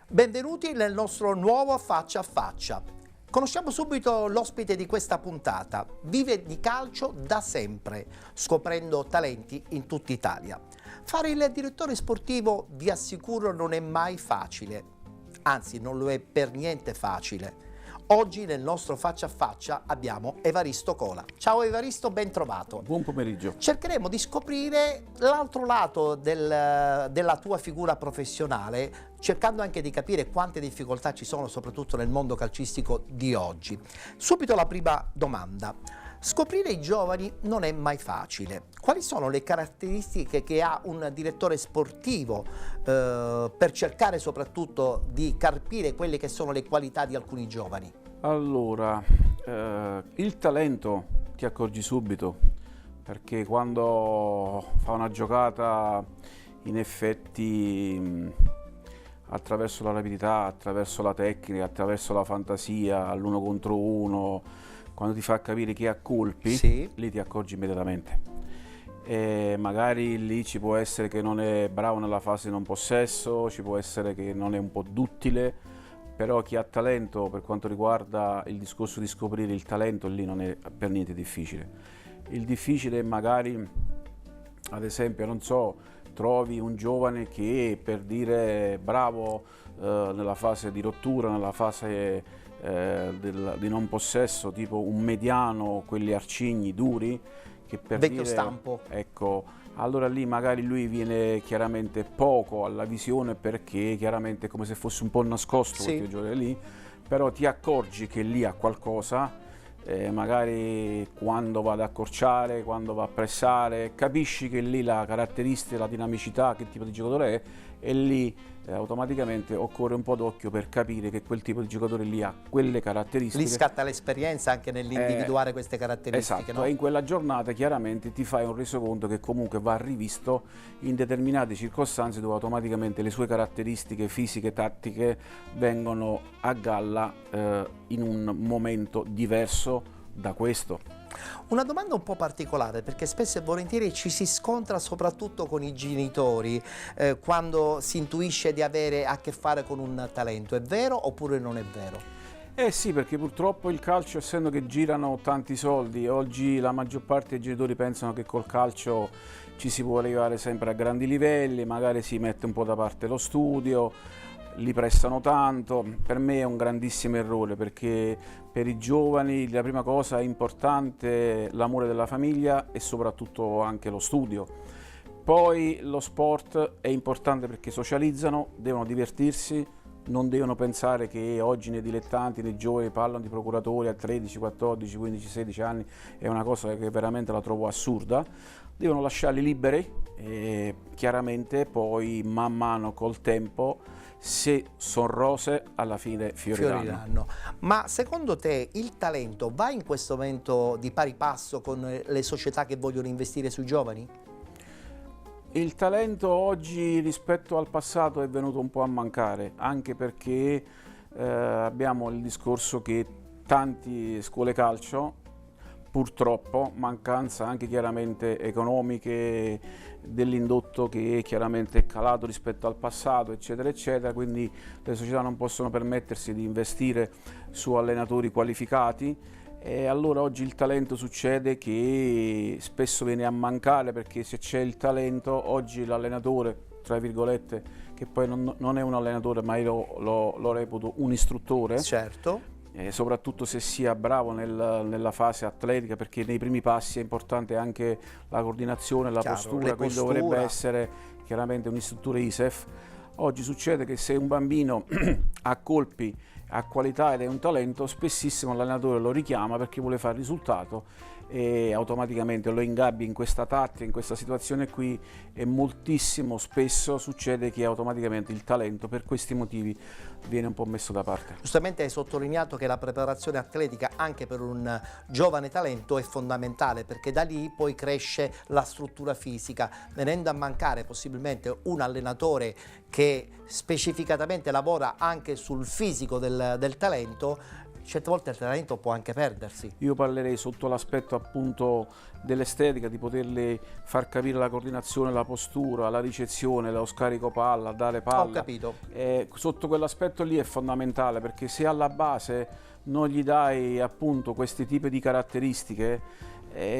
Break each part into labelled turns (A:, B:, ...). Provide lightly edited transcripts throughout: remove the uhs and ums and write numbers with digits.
A: Benvenuti nel nostro nuovo Faccia a Faccia. Conosciamo subito l'ospite di questa puntata. Vive di calcio da sempre, scoprendo talenti in tutta Italia. Fare il direttore sportivo, vi assicuro, non è mai facile. Anzi, non lo è per niente facile. Oggi nel nostro Faccia a Faccia abbiamo Evaristo Cola. Ciao Evaristo, ben trovato.
B: Buon pomeriggio.
A: Cercheremo di scoprire l'altro lato della tua figura professionale, cercando anche di capire quante difficoltà ci sono, soprattutto nel mondo calcistico di oggi. Subito la prima domanda. Scoprire i giovani non è mai facile. Quali sono le caratteristiche che ha un direttore sportivo per cercare soprattutto di carpire quelle che sono le qualità di alcuni giovani?
B: Allora, il talento ti accorgi subito, perché quando fa una giocata in effetti attraverso la rapidità, attraverso la tecnica, attraverso la fantasia, all'uno contro uno, quando ti fa capire chi ha colpi,
A: sì,
B: lì ti accorgi immediatamente. E magari lì ci può essere che non è bravo nella fase non possesso, ci può essere che non è un po' duttile, però chi ha talento, per quanto riguarda il discorso di scoprire il talento, lì non è per niente difficile. Il difficile è magari, ad esempio, non so, trovi un giovane che per dire bravo nella fase di rottura, nella fase di non possesso, tipo un mediano, quelli arcigni duri, che per
A: vecchio
B: dire,
A: stampo.
B: ecco, allora lì magari lui viene chiaramente poco alla visione, perché chiaramente è come se fosse un po' nascosto
A: Sì.
B: quel giocatore lì, però ti accorgi che lì ha qualcosa. Magari quando va ad accorciare, quando va a pressare, capisci che lì la caratteristica, la dinamicità, che tipo di giocatore è, e lì automaticamente occorre un po' d'occhio per capire che quel tipo di giocatore lì ha quelle caratteristiche.
A: Lì scatta l'esperienza anche nell'individuare queste caratteristiche.
B: Esatto,
A: No?
B: e in quella giornata chiaramente ti fai un resoconto che comunque va rivisto in determinate circostanze, dove automaticamente le sue caratteristiche fisiche, tattiche vengono a galla in un momento diverso da questo.
A: Una domanda un po' particolare, perché spesso e volentieri ci si scontra soprattutto con i genitori quando si intuisce di avere a che fare con un talento. È vero oppure non è vero?
B: Eh sì, perché purtroppo il calcio, essendo che girano tanti soldi, oggi la maggior parte dei genitori pensano che col calcio ci si può arrivare sempre a grandi livelli, magari si mette un po' da parte lo studio, li prestano tanto. Per me è un grandissimo errore, perché per i giovani la prima cosa è importante l'amore della famiglia e soprattutto anche lo studio. Poi lo sport è importante perché socializzano, devono divertirsi, non devono pensare che oggi nei dilettanti, nei giovani parlano di procuratori a 13, 14, 15, 16 anni, è una cosa che veramente la trovo assurda. Devono lasciarli liberi e chiaramente poi man mano col tempo, se sono rose, alla fine fioriranno.
A: Ma secondo te il talento va in questo momento di pari passo con le società che vogliono investire sui giovani?
B: Il talento oggi rispetto al passato è venuto un po' a mancare, anche perché abbiamo il discorso che tante scuole calcio, purtroppo, mancanza anche chiaramente economiche dell'indotto, che chiaramente è calato rispetto al passato, eccetera eccetera, quindi le società non possono permettersi di investire su allenatori qualificati. E allora oggi il talento succede che spesso viene a mancare, perché se c'è il talento oggi l'allenatore, tra virgolette, che poi non è un allenatore ma io lo reputo un istruttore,
A: Certo.
B: Soprattutto se sia bravo nella fase atletica, perché nei primi passi è importante anche la coordinazione, la postura, quindi dovrebbe essere chiaramente un istruttore ISEF. Oggi succede che se un bambino ha colpi, ha qualità ed è un talento, spessissimo l'allenatore lo richiama perché vuole fare risultato e automaticamente lo ingabbia in questa tattica, in questa situazione qui, e moltissimo spesso succede che automaticamente il talento per questi motivi viene un po' messo da parte.
A: Giustamente hai sottolineato che la preparazione atletica anche per un giovane talento è fondamentale, perché da lì poi cresce la struttura fisica, venendo a mancare possibilmente un allenatore che specificatamente lavora anche sul fisico del talento. certe volte il talento può anche perdersi.
B: Io parlerei sotto l'aspetto appunto dell'estetica, di poterle far capire la coordinazione, la postura, la ricezione, lo scarico palla, dare palla.
A: Ho capito.
B: Sotto quell'aspetto lì è fondamentale, perché se alla base non gli dai appunto questi tipi di caratteristiche,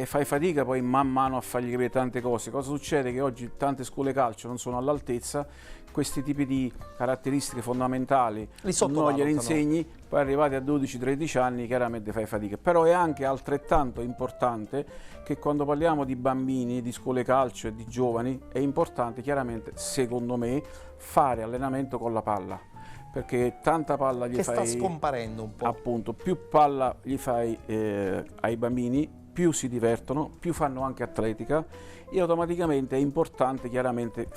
B: fai fatica poi man mano a fargli capire tante cose. Cosa succede? Che oggi tante scuole calcio non sono all'altezza, questi tipi di caratteristiche fondamentali non glieli insegni, poi arrivati a 12-13 anni chiaramente fai fatica. Però è anche altrettanto importante che quando parliamo di bambini, di scuole calcio e di giovani, è importante chiaramente, secondo me, fare allenamento con la palla, perché tanta palla gli
A: che
B: fai,
A: sta scomparendo un po'.
B: Appunto, più palla gli fai ai bambini, più si divertono, più fanno anche atletica, e automaticamente è importante chiaramente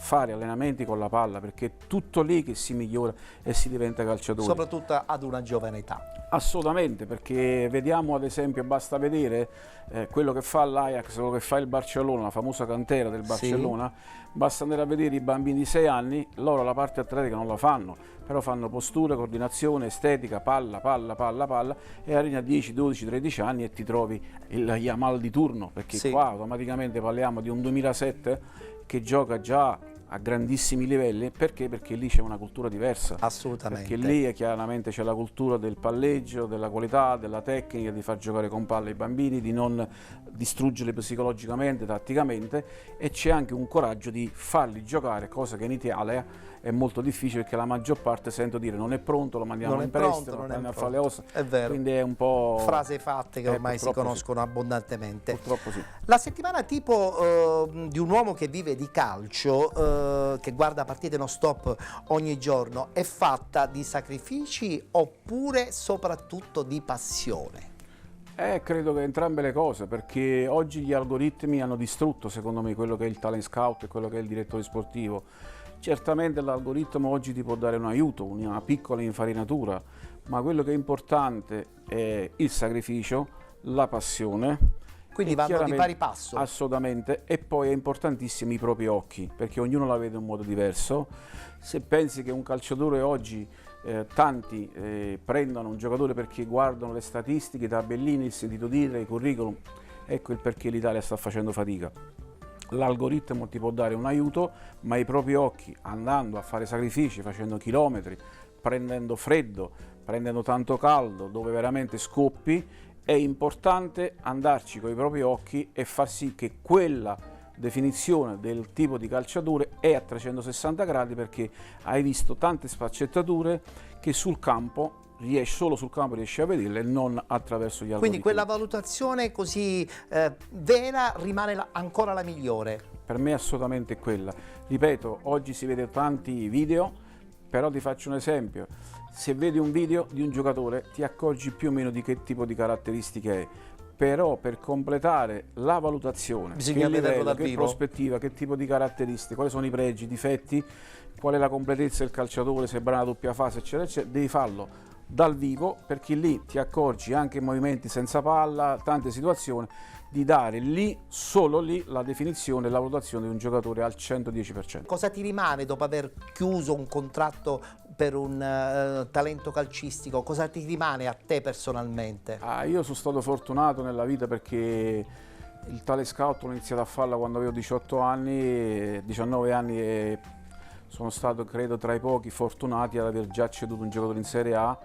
B: fare allenamenti con la palla, perché è tutto lì che si migliora e si diventa calciatori.
A: Soprattutto ad una giovane età.
B: Assolutamente, perché vediamo ad esempio, basta vedere quello che fa l'Ajax, quello che fa il Barcellona, la famosa cantera del Barcellona, sì. Basta andare a vedere i bambini di 6 anni, loro la parte atletica non la fanno, però fanno postura, coordinazione, estetica, palla, e arrivi a 10, 12, 13 anni e ti trovi il Yamal di turno, perché sì. Qua automaticamente parliamo di un 2007 che gioca già a grandissimi livelli. Perché? Perché lì c'è una cultura diversa.
A: Assolutamente.
B: Perché lì chiaramente c'è la cultura del palleggio, della qualità, della tecnica, di far giocare con palla i bambini, di non distruggerli psicologicamente, tatticamente, e c'è anche un coraggio di farli giocare, cosa che in Italia è molto difficile, perché la maggior parte sento dire non è pronto, lo mandiamo in prestito, lo mandiamo a fare le ossa.
A: È vero.
B: Quindi è un po'
A: frasi fatte che ormai si conoscono abbondantemente.
B: Purtroppo sì.
A: La settimana tipo di un uomo che vive di calcio, che guarda partite non stop ogni giorno, è fatta di sacrifici oppure soprattutto di passione?
B: Credo che entrambe le cose, perché oggi gli algoritmi hanno distrutto secondo me quello che è il talent scout e quello che è il direttore sportivo. Certamente l'algoritmo oggi ti può dare un aiuto, una piccola infarinatura, ma quello che è importante è il sacrificio, la passione.
A: Quindi vanno di pari passo.
B: Assolutamente, e poi è importantissimo i propri occhi, perché ognuno la vede in un modo diverso. Se pensi che un calciatore oggi, tanti prendono un giocatore perché guardano le statistiche, i tabellini, il sentito dire, i curriculum, ecco il perché l'Italia sta facendo fatica. L'algoritmo ti può dare un aiuto, ma i propri occhi, andando a fare sacrifici, facendo chilometri, prendendo freddo, prendendo tanto caldo, dove veramente scoppi, è importante andarci con i propri occhi e far sì che quella definizione del tipo di calciatore è a 360 gradi, perché hai visto tante sfaccettature che sul campo solo sul campo riesci a vederle e non attraverso gli algoritmi.
A: Quindi quella valutazione così vera rimane ancora la migliore?
B: Per me assolutamente quella. Ripeto, oggi si vede tanti video, però ti faccio un esempio. Se vedi un video di un giocatore ti accorgi più o meno di che tipo di caratteristiche è, però per completare la valutazione,
A: bisogna vederlo dal vivo,
B: che prospettiva, che tipo di caratteristiche, quali sono i pregi, i difetti, qual è la completezza del calciatore, se è bravo una doppia fase, eccetera, eccetera, devi farlo dal vivo, perché lì ti accorgi anche in movimenti senza palla, tante situazioni, di dare lì, solo lì, la definizione e la valutazione di un giocatore al 110%.
A: Cosa ti rimane dopo aver chiuso un contratto per un talento calcistico? Cosa ti rimane a te personalmente?
B: Io sono stato fortunato nella vita, perché il talent scout l'ho iniziato a farla quando avevo 18 anni, 19 anni, e sono stato credo tra i pochi fortunati ad aver già ceduto un giocatore in Serie A.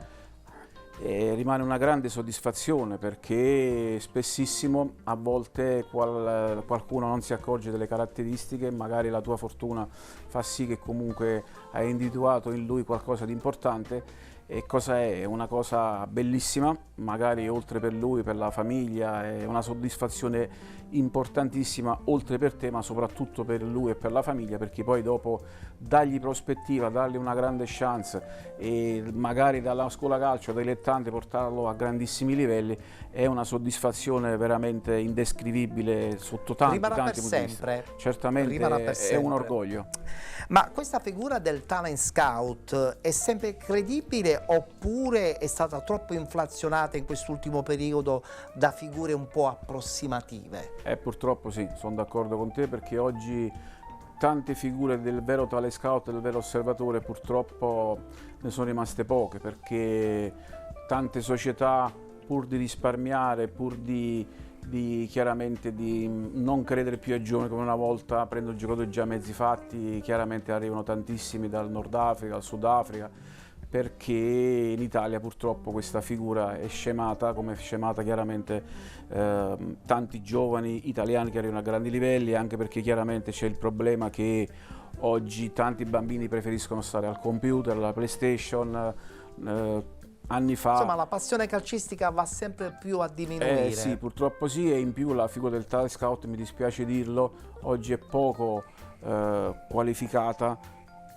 B: E rimane una grande soddisfazione, perché spessissimo a volte qualcuno non si accorge delle caratteristiche, magari la tua fortuna fa sì che comunque hai individuato in lui qualcosa di importante. E cosa è? Una cosa bellissima, magari oltre per lui, per la famiglia, è una soddisfazione importantissima, oltre per te, ma soprattutto per lui e per la famiglia, perché poi dopo dargli prospettiva, dargli una grande chance e magari dalla scuola calcio dilettante portarlo a grandissimi livelli è una soddisfazione veramente indescrivibile sotto tanti punti di vista. Certamente è un orgoglio.
A: Ma questa figura del talent scout è sempre credibile oppure è stata troppo inflazionata in quest'ultimo periodo da figure un po' approssimative?
B: Purtroppo sì, sono d'accordo con te, perché oggi tante figure del vero talent scout, del vero osservatore, purtroppo ne sono rimaste poche, perché tante società, pur di risparmiare, pur chiaramente di non credere più ai giovani come una volta, prendono giocatori già mezzi fatti, chiaramente arrivano tantissimi dal Nord Africa, dal Sud Africa, perché in Italia purtroppo questa figura è scemata, come è scemata chiaramente tanti giovani italiani che arrivano a grandi livelli, anche perché chiaramente c'è il problema che oggi tanti bambini preferiscono stare al computer, alla PlayStation. Anni fa...
A: Insomma, la passione calcistica va sempre più a diminuire.
B: Sì, purtroppo sì, e in più la figura del talent scout, mi dispiace dirlo, oggi è poco qualificata,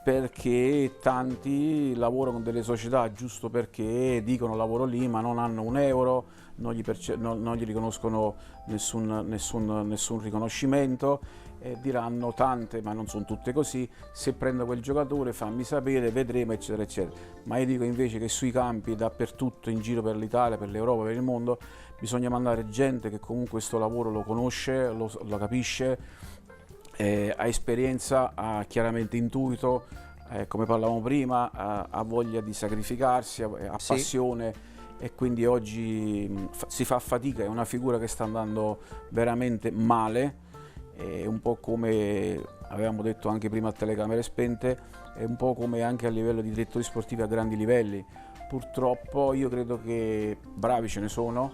B: perché tanti lavorano con delle società giusto perché dicono lavoro lì, ma non hanno un euro, non gli riconoscono nessun riconoscimento, e diranno tante, ma non sono tutte così: se prendo quel giocatore fammi sapere, vedremo, eccetera eccetera. Ma io dico invece che sui campi dappertutto in giro per l'Italia, per l'Europa, per il mondo, bisogna mandare gente che comunque questo lavoro lo conosce, lo capisce, ha esperienza, ha chiaramente intuito, come parlavamo prima, ha voglia di sacrificarsi, ha
A: Sì.
B: passione, e quindi oggi si fa fatica. È una figura che sta andando veramente male. È un po' come avevamo detto anche prima a telecamere spente, è un po' come anche a livello di direttori sportivi a grandi livelli. Purtroppo io credo che bravi ce ne sono,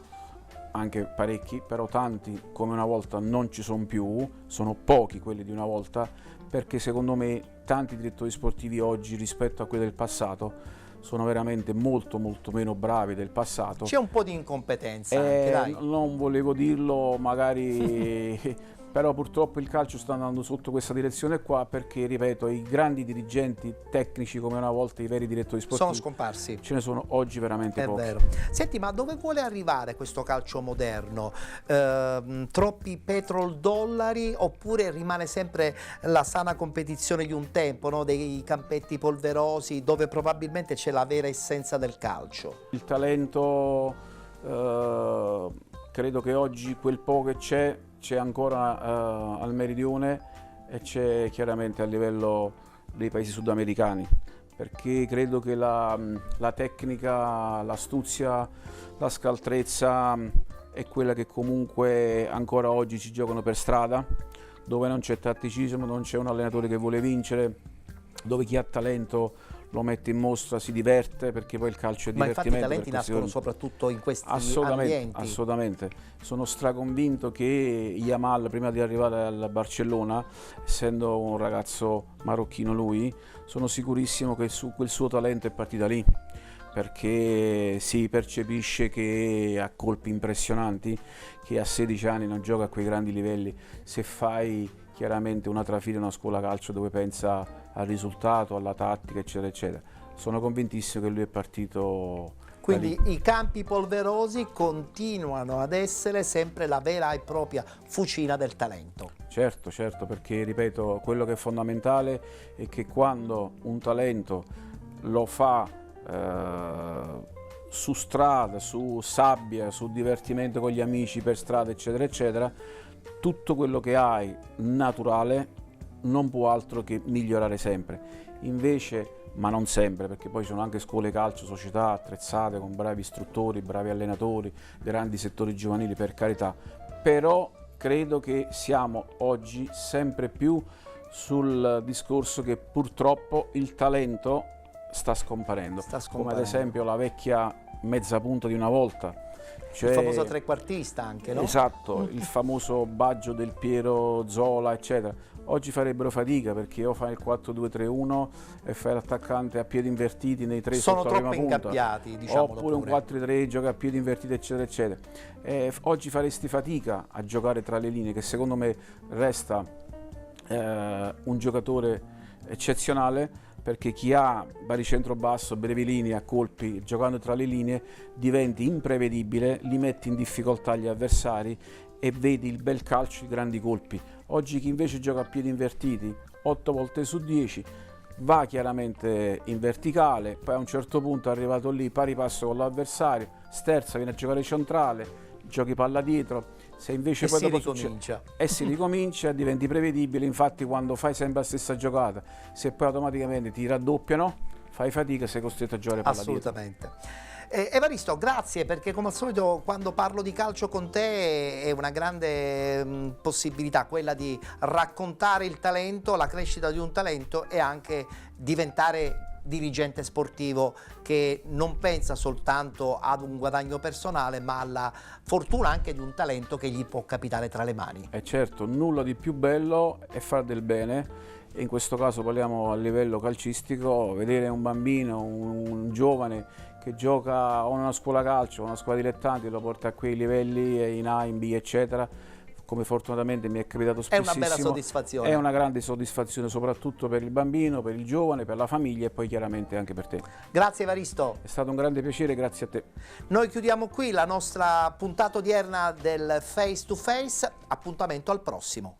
B: anche parecchi, però tanti come una volta non ci sono più, sono pochi quelli di una volta, perché secondo me tanti direttori sportivi oggi rispetto a quelli del passato sono veramente molto meno bravi del passato.
A: C'è un po' di incompetenza anche, dai.
B: Non volevo dirlo magari però purtroppo il calcio sta andando sotto questa direzione qua, perché, ripeto, i grandi dirigenti tecnici come una volta, i veri direttori sportivi,
A: Sono scomparsi.
B: ce ne sono oggi veramente
A: È
B: pochi.
A: vero. Senti, ma dove vuole arrivare questo calcio moderno? Troppi petroldollari, oppure rimane sempre la sana competizione di un tempo, no? Dei campetti polverosi, dove probabilmente c'è la vera essenza del calcio?
B: Il talento, credo che oggi quel po' che c'è ancora al meridione, e c'è chiaramente a livello dei paesi sudamericani, perché credo che la tecnica, l'astuzia, la scaltrezza è quella che comunque ancora oggi ci giocano per strada, dove non c'è tatticismo, non c'è un allenatore che vuole vincere, dove chi ha talento lo mette in mostra, si diverte, perché poi il calcio è
A: Ma infatti i
B: divertimento.
A: talenti nascono soprattutto in questi ambienti.
B: Assolutamente, sono straconvinto che Yamal, prima di arrivare al Barcellona, essendo un ragazzo marocchino lui, sono sicurissimo che quel suo talento è partito lì, perché si percepisce che ha colpi impressionanti, che a 16 anni non gioca a quei grandi livelli. Se fai chiaramente una trafila in una scuola calcio dove pensa al risultato, alla tattica, eccetera eccetera, sono convintissimo che lui è partito.
A: Quindi i campi polverosi continuano ad essere sempre la vera e propria fucina del talento.
B: Certo, perché, ripeto, quello che è fondamentale è che quando un talento lo fa su strada, su sabbia, su divertimento con gli amici per strada, eccetera eccetera, tutto quello che hai naturale non può altro che migliorare sempre. Invece, ma non sempre, perché poi ci sono anche scuole calcio, società attrezzate con bravi istruttori, bravi allenatori, grandi settori giovanili, per carità, però credo che siamo oggi sempre più sul discorso che purtroppo il talento sta scomparendo. Come ad esempio la vecchia mezza punta di una volta.
A: Il famoso trequartista anche, no?
B: Esatto, il famoso Baggio, Del Piero, Zola, eccetera. Oggi farebbero fatica, perché o fai il 4-2-3-1 e fai l'attaccante a piedi invertiti nei tre
A: sono
B: sotto la prima
A: troppo
B: punta,
A: incappiati, diciamolo
B: oppure
A: pure.
B: un 4-3, gioca a piedi invertiti, eccetera eccetera. Oggi faresti fatica a giocare tra le linee, che secondo me resta un giocatore eccezionale, perché chi ha baricentro basso, brevi linee, a colpi, giocando tra le linee, diventi imprevedibile, li metti in difficoltà gli avversari e vedi il bel calcio di grandi colpi. Oggi chi invece gioca a piedi invertiti, 8 volte su 10, va chiaramente in verticale, poi a un certo punto, arrivato lì, pari passo con l'avversario, sterza, viene a giocare centrale, giochi palla dietro. Se invece poi dopo si ricomincia, diventi prevedibile. Infatti quando fai sempre la stessa giocata, se poi automaticamente ti raddoppiano, fai fatica, sei costretto a giocare palla dietro.
A: Assolutamente. Evaristo, grazie, perché come al solito quando parlo di calcio con te è una grande possibilità quella di raccontare il talento, la crescita di un talento e anche diventare dirigente sportivo che non pensa soltanto ad un guadagno personale ma alla fortuna anche di un talento che gli può capitare tra le mani.
B: E certo, nulla di più bello è fare del bene. E in questo caso parliamo a livello calcistico, vedere un bambino, un giovane che gioca o in una scuola calcio o una scuola dilettanti, lo porta a quei livelli in A, in B, eccetera, come fortunatamente mi è capitato spessissimo.
A: È una bella soddisfazione.
B: È una grande soddisfazione soprattutto per il bambino, per il giovane, per la famiglia e poi chiaramente anche per te.
A: Grazie Evaristo.
B: È stato un grande piacere, grazie a te.
A: Noi chiudiamo qui la nostra puntata odierna del Face to Face, appuntamento al prossimo.